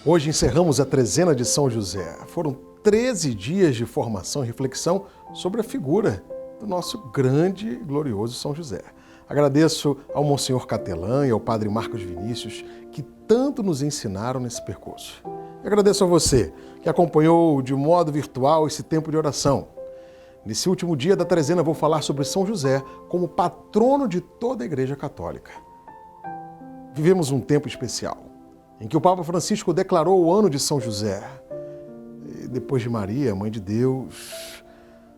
Hoje encerramos a trezena de São José. Foram 13 dias de formação e reflexão sobre a figura do nosso grande e glorioso São José. Agradeço ao Monsenhor Catelã e ao Padre Marcos Vinícius, que tanto nos ensinaram nesse percurso. E agradeço a você, que acompanhou de modo virtual esse tempo de oração. Nesse último dia da trezena vou falar sobre São José como patrono de toda a Igreja Católica. Vivemos um tempo especial, em que o Papa Francisco declarou o ano de São José. E depois de Maria, Mãe de Deus,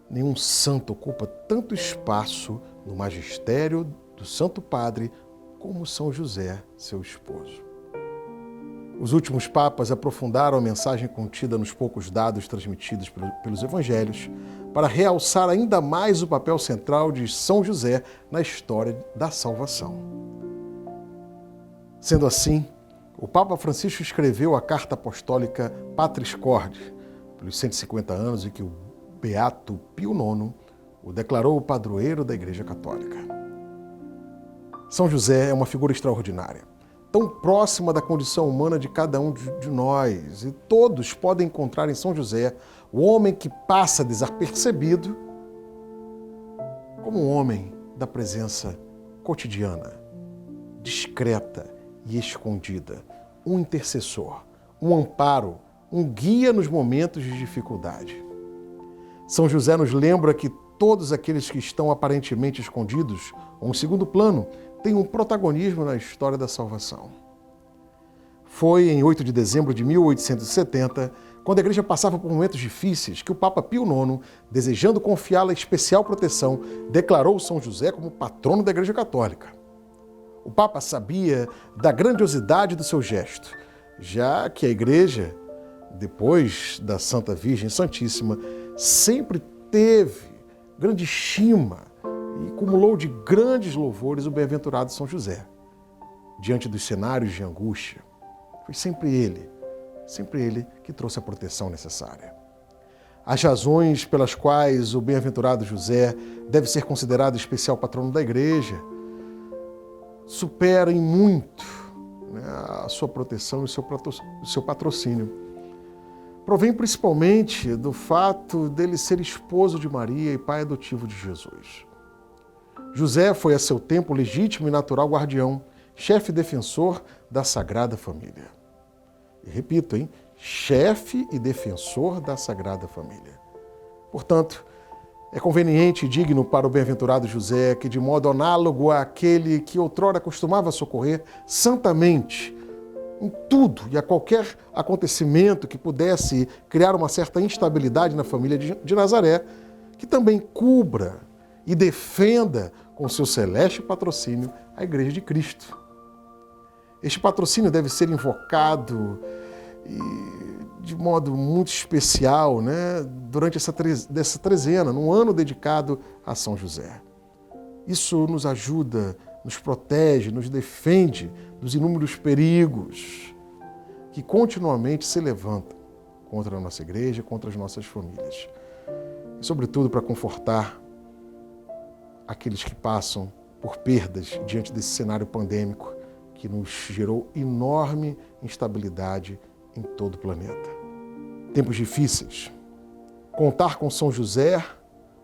nenhum santo ocupa tanto espaço no magistério do Santo Padre como São José, seu esposo. Os últimos papas aprofundaram a mensagem contida nos poucos dados transmitidos pelos evangelhos para realçar ainda mais o papel central de São José na história da salvação. Sendo assim, o Papa Francisco escreveu a carta apostólica Patris Corde, pelos 150 anos em que o Beato Pio IX o declarou o padroeiro da Igreja Católica. São José é uma figura extraordinária, tão próxima da condição humana de cada um de nós, e todos podem encontrar em São José o homem que passa desapercebido como um homem da presença cotidiana, discreta e escondida, um intercessor, um amparo, um guia nos momentos de dificuldade. São José nos lembra que todos aqueles que estão aparentemente escondidos ou em segundo plano têm um protagonismo na história da salvação. Foi em 8 de dezembro de 1870, quando a Igreja passava por momentos difíceis, que o Papa Pio IX, desejando confiá-la especial proteção, declarou São José como patrono da Igreja Católica. O Papa sabia da grandiosidade do seu gesto, já que a Igreja, depois da Santa Virgem Santíssima, sempre teve grande estima e cumulou de grandes louvores o bem-aventurado São José. Diante dos cenários de angústia, foi sempre ele que trouxe a proteção necessária. As razões pelas quais o bem-aventurado José deve ser considerado especial patrono da Igreja superam em muito a sua proteção e o seu patrocínio. Provém principalmente do fato dele ser esposo de Maria e pai adotivo de Jesus. José foi a seu tempo legítimo e natural guardião, chefe e defensor da Sagrada Família. E repito, chefe e defensor da Sagrada Família. Portanto, é conveniente e digno para o bem-aventurado José que, de modo análogo àquele que outrora costumava socorrer santamente em tudo e a qualquer acontecimento que pudesse criar uma certa instabilidade na família de Nazaré, que também cubra e defenda com seu celeste patrocínio a Igreja de Cristo. Este patrocínio deve ser invocado de modo muito especial, durante essa trezena, num ano dedicado a São José. Isso nos ajuda, nos protege, nos defende dos inúmeros perigos que continuamente se levantam contra a nossa igreja, contra as nossas famílias. E, sobretudo, para confortar aqueles que passam por perdas diante desse cenário pandêmico que nos gerou enorme instabilidade em todo o planeta. Tempos difíceis. Contar com São José,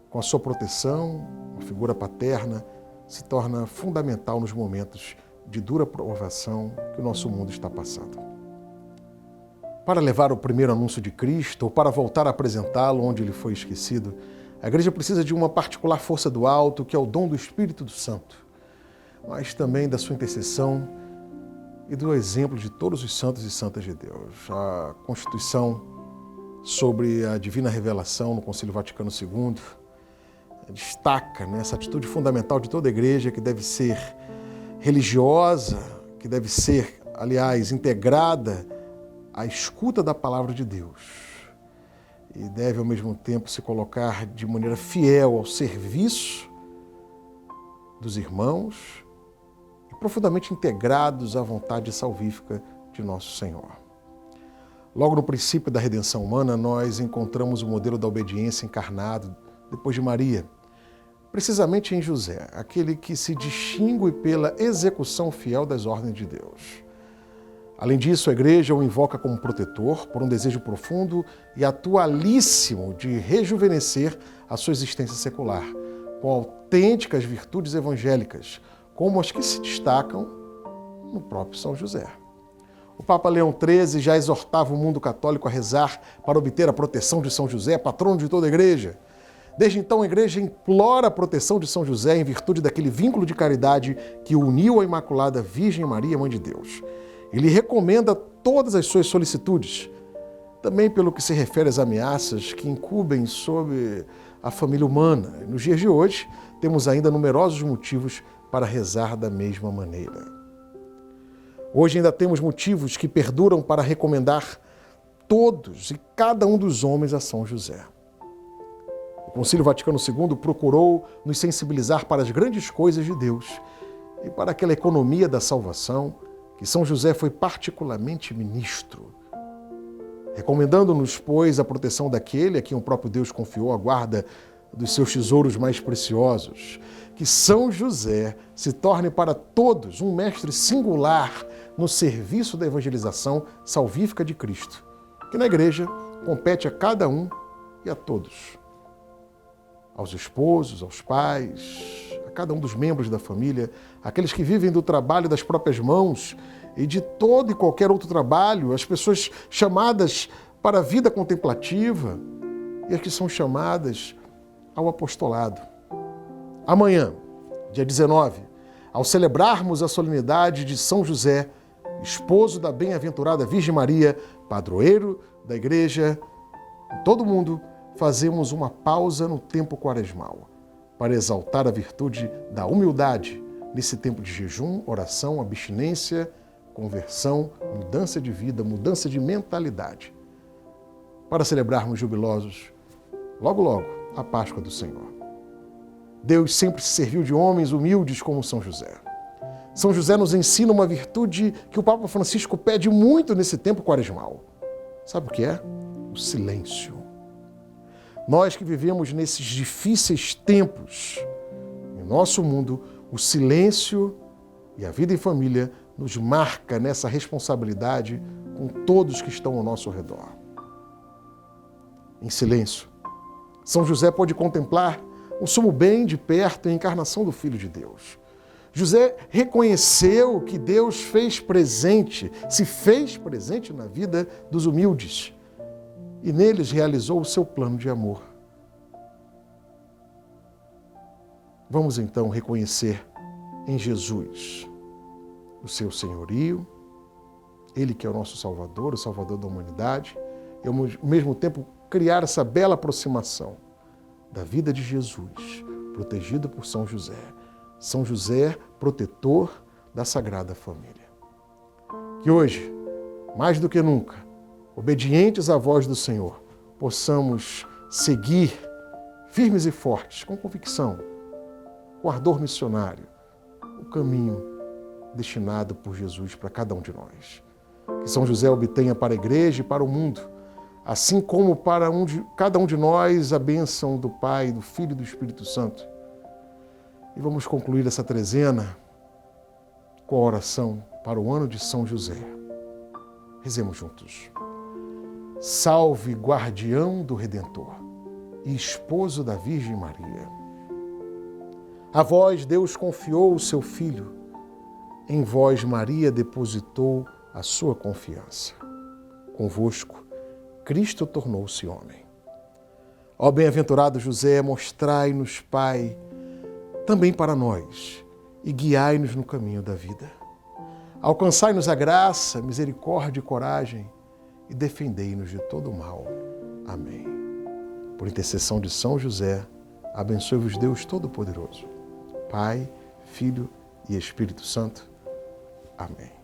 com a sua proteção, uma figura paterna, se torna fundamental nos momentos de dura provação que o nosso mundo está passando. Para levar o primeiro anúncio de Cristo, ou para voltar a apresentá-lo onde ele foi esquecido, a Igreja precisa de uma particular força do alto, que é o dom do Espírito Santo, mas também da sua intercessão e do exemplo de todos os santos e santas de Deus. A Constituição sobre a Divina Revelação no Concílio Vaticano II destaca essa atitude fundamental de toda a Igreja, que deve ser religiosa, que deve ser, aliás, integrada à escuta da Palavra de Deus e deve, ao mesmo tempo, se colocar de maneira fiel ao serviço dos irmãos e profundamente integrados à vontade salvífica de Nosso Senhor. Logo no princípio da redenção humana, nós encontramos o modelo da obediência encarnado depois de Maria, precisamente em José, aquele que se distingue pela execução fiel das ordens de Deus. Além disso, a Igreja o invoca como protetor por um desejo profundo e atualíssimo de rejuvenescer a sua existência secular, com autênticas virtudes evangélicas, como as que se destacam no próprio São José. O Papa Leão XIII já exortava o mundo católico a rezar para obter a proteção de São José, patrono de toda a Igreja. Desde então, a Igreja implora a proteção de São José em virtude daquele vínculo de caridade que uniu a Imaculada Virgem Maria, Mãe de Deus. Ele recomenda todas as suas solicitudes, também pelo que se refere às ameaças que incumbem sobre a família humana. Nos dias de hoje, temos ainda numerosos motivos para rezar da mesma maneira. Hoje ainda temos motivos que perduram para recomendar todos e cada um dos homens a São José. O Concílio Vaticano II procurou nos sensibilizar para as grandes coisas de Deus e para aquela economia da salvação que São José foi particularmente ministro, recomendando-nos, pois, a proteção daquele a quem o próprio Deus confiou a guarda dos seus tesouros mais preciosos. Que São José se torne para todos um mestre singular no serviço da evangelização salvífica de Cristo, que na Igreja compete a cada um e a todos, aos esposos, aos pais, a cada um dos membros da família, aqueles que vivem do trabalho das próprias mãos e de todo e qualquer outro trabalho, as pessoas chamadas para a vida contemplativa e as que são chamadas ao apostolado. Amanhã, dia 19, ao celebrarmos a solenidade de São José, esposo da bem-aventurada Virgem Maria, padroeiro da Igreja, em todo o mundo, fazemos uma pausa no tempo quaresmal para exaltar a virtude da humildade nesse tempo de jejum, oração, abstinência, conversão, mudança de vida, mudança de mentalidade, para celebrarmos jubilosos, logo, logo, a Páscoa do Senhor. Deus sempre se serviu de homens humildes como São José. São José nos ensina uma virtude que o Papa Francisco pede muito nesse tempo quaresmal. Sabe o que é? O silêncio. Nós que vivemos nesses difíceis tempos, em nosso mundo, o silêncio e a vida em família nos marca nessa responsabilidade com todos que estão ao nosso redor. Em silêncio, São José pode contemplar o sumo bem de perto e a encarnação do Filho de Deus. José reconheceu que Deus se fez presente na vida dos humildes e neles realizou o seu plano de amor. Vamos então reconhecer em Jesus o seu senhorio, Ele que é o nosso Salvador, o Salvador da humanidade, e ao mesmo tempo criar essa bela aproximação da vida de Jesus, protegido por São José. São José, protetor da Sagrada Família. Que hoje, mais do que nunca, obedientes à voz do Senhor, possamos seguir firmes e fortes, com convicção, com ardor missionário, o caminho destinado por Jesus para cada um de nós. Que São José obtenha para a Igreja e para o mundo, assim como para cada um de nós, a bênção do Pai, do Filho e do Espírito Santo. E vamos concluir essa trezena com a oração para o ano de São José. Rezemos juntos. Salve, guardião do Redentor e esposo da Virgem Maria. A vós Deus confiou o seu Filho, em vós Maria depositou a sua confiança. Convosco, Cristo tornou-se homem. Ó bem-aventurado José, mostrai-nos, Pai, também para nós, e guiai-nos no caminho da vida. Alcançai-nos a graça, misericórdia e coragem, e defendei-nos de todo o mal. Amém. Por intercessão de São José, abençoe-vos Deus Todo-Poderoso, Pai, Filho e Espírito Santo. Amém.